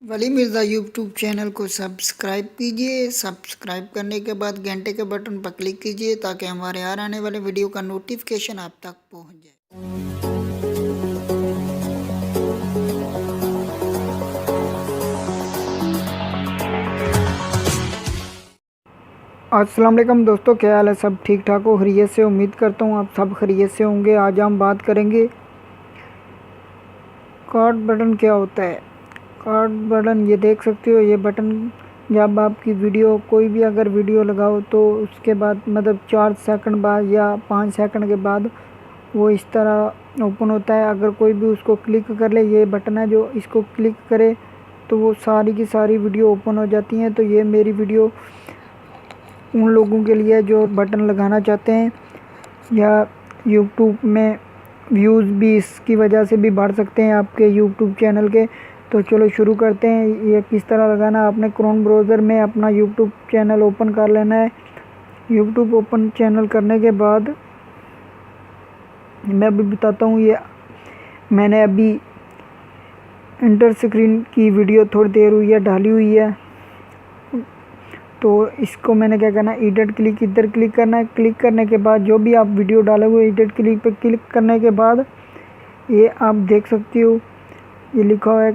वली Mirza YouTube channel को subscribe कीजिए। Subscribe करने के बाद घंटे के बटन पर क्लिक कीजिए ताकि हमारे हर आने वाले वीडियो का नोटिफिकेशन आप तक पहुंच जाए। अस्सलाम वालेकुम दोस्तों, क्या हाल है? सब ठीक ठाक हो? खैरियत से? उम्मीद करता हूँ आप सब खैरियत से होंगे। आज हम बात करेंगे कार्ड बटन क्या होता है। कार्ड बटन ये देख सकते हो, ये बटन जब आपकी वीडियो कोई भी अगर वीडियो लगाओ तो उसके बाद मतलब 4 सेकंड बाद या 5 सेकंड के बाद वो इस तरह ओपन होता है। अगर कोई भी उसको क्लिक कर ले, ये बटन है जो इसको क्लिक करे तो वो सारी की सारी वीडियो ओपन हो जाती हैं। तो ये मेरी वीडियो उन लोगों के लिए जो बटन लगाना चाहते हैं या यूट्यूब में व्यूज़ भी इसकी वजह से भी बढ़ सकते हैं आपके यूट्यूब चैनल के। तो चलो शुरू करते हैं। ये किस तरह लगाना, आपने क्रोम ब्राउज़र में अपना यूट्यूब चैनल ओपन कर लेना है। यूट्यूब ओपन चैनल करने के बाद मैं अभी बताता हूँ, ये मैंने अभी इंटर स्क्रीन की वीडियो थोड़ी देर हुई है डाली हुई है। तो इसको मैंने क्या करना है, एडिट क्लिक इधर क्लिक करना है। क्लिक करने के बाद जो भी आप वीडियो डालोगे एडिट क्लिक पे क्लिक करने के बाद ये आप देख सकते हो, ये लिखा हुआ है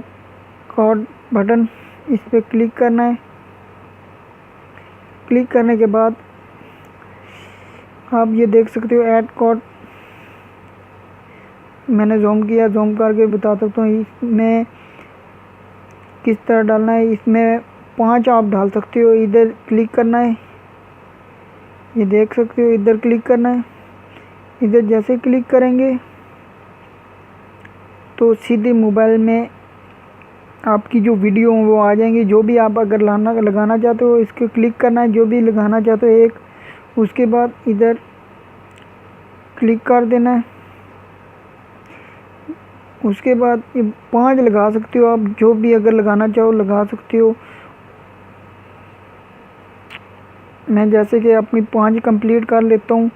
कार्ड बटन, इस पर क्लिक करना है। क्लिक करने के बाद आप ये देख सकते हो ऐड कार्ड, मैंने जूम किया, जूम करके बता सकता हूँ इसमें किस तरह डालना है। इसमें 5 आप डाल सकते हो। इधर क्लिक करना है, ये देख सकते हो, इधर क्लिक करना है। इधर जैसे क्लिक करेंगे तो सीधे मोबाइल में आपकी जो वीडियो वो आ जाएंगी। जो भी आप अगर लगाना चाहते हो इसको क्लिक करना है, जो भी लगाना चाहते हो एक, उसके बाद इधर क्लिक कर देना है। उसके बाद ये 5 लगा सकते हो आप, जो भी अगर लगाना चाहो लगा सकते हो। मैं जैसे कि अपनी 5 कंप्लीट कर लेता हूँ।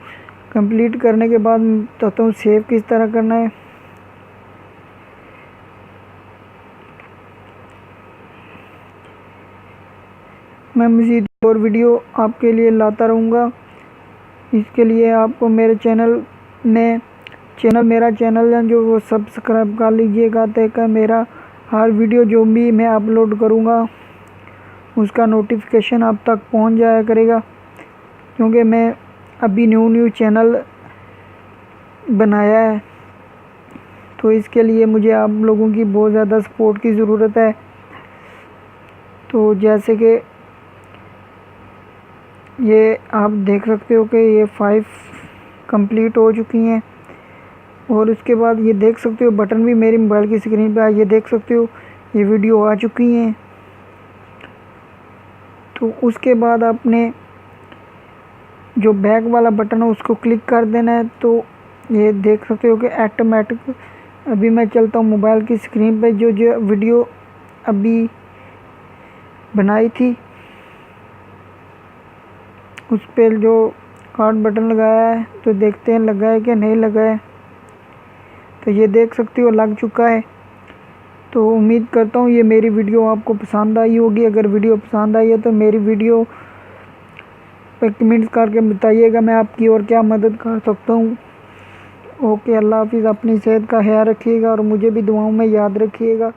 कंप्लीट करने के बाद बताता हूँ सेव किस तरह करना है। मैं मज़ीद और वीडियो आपके लिए लाता रहूँगा। इसके लिए आपको मेरे चैनल में मेरा चैनल है जो वो सब्सक्राइब कर लीजिएगा ताकि मेरा हर वीडियो जो भी मैं अपलोड करूँगा उसका नोटिफिकेशन आप तक पहुँच जाया करेगा। क्योंकि मैं अभी न्यू चैनल बनाया है तो इसके लिए मुझे आप लोगों की बहुत ज़्यादा सपोर्ट की ज़रूरत है। तो जैसे कि ये आप देख सकते हो कि ये 5 कंप्लीट हो चुकी हैं। और उसके बाद ये देख सकते हो बटन भी मेरी मोबाइल की स्क्रीन पे है, ये देख सकते हो ये वीडियो आ चुकी हैं। तो उसके बाद आपने जो बैक वाला बटन है उसको क्लिक कर देना है। तो ये देख सकते हो कि ऑटोमेटिक, अभी मैं चलता हूँ मोबाइल की स्क्रीन पे, जो वीडियो अभी बनाई थी उस पर जो कार्ड बटन लगाया है, तो देखते हैं लगा है कि नहीं लगा है। तो ये देख सकते हो लग चुका है। तो उम्मीद करता हूँ ये मेरी वीडियो आपको पसंद आई होगी। अगर वीडियो पसंद आई है तो मेरी वीडियो पे कमेंट करके बताइएगा मैं आपकी और क्या मदद कर सकता हूँ। ओके, अल्लाह हाफिज़। अपनी सेहत का ख्याल रखिएगा और मुझे भी दुआओं में याद रखिएगा।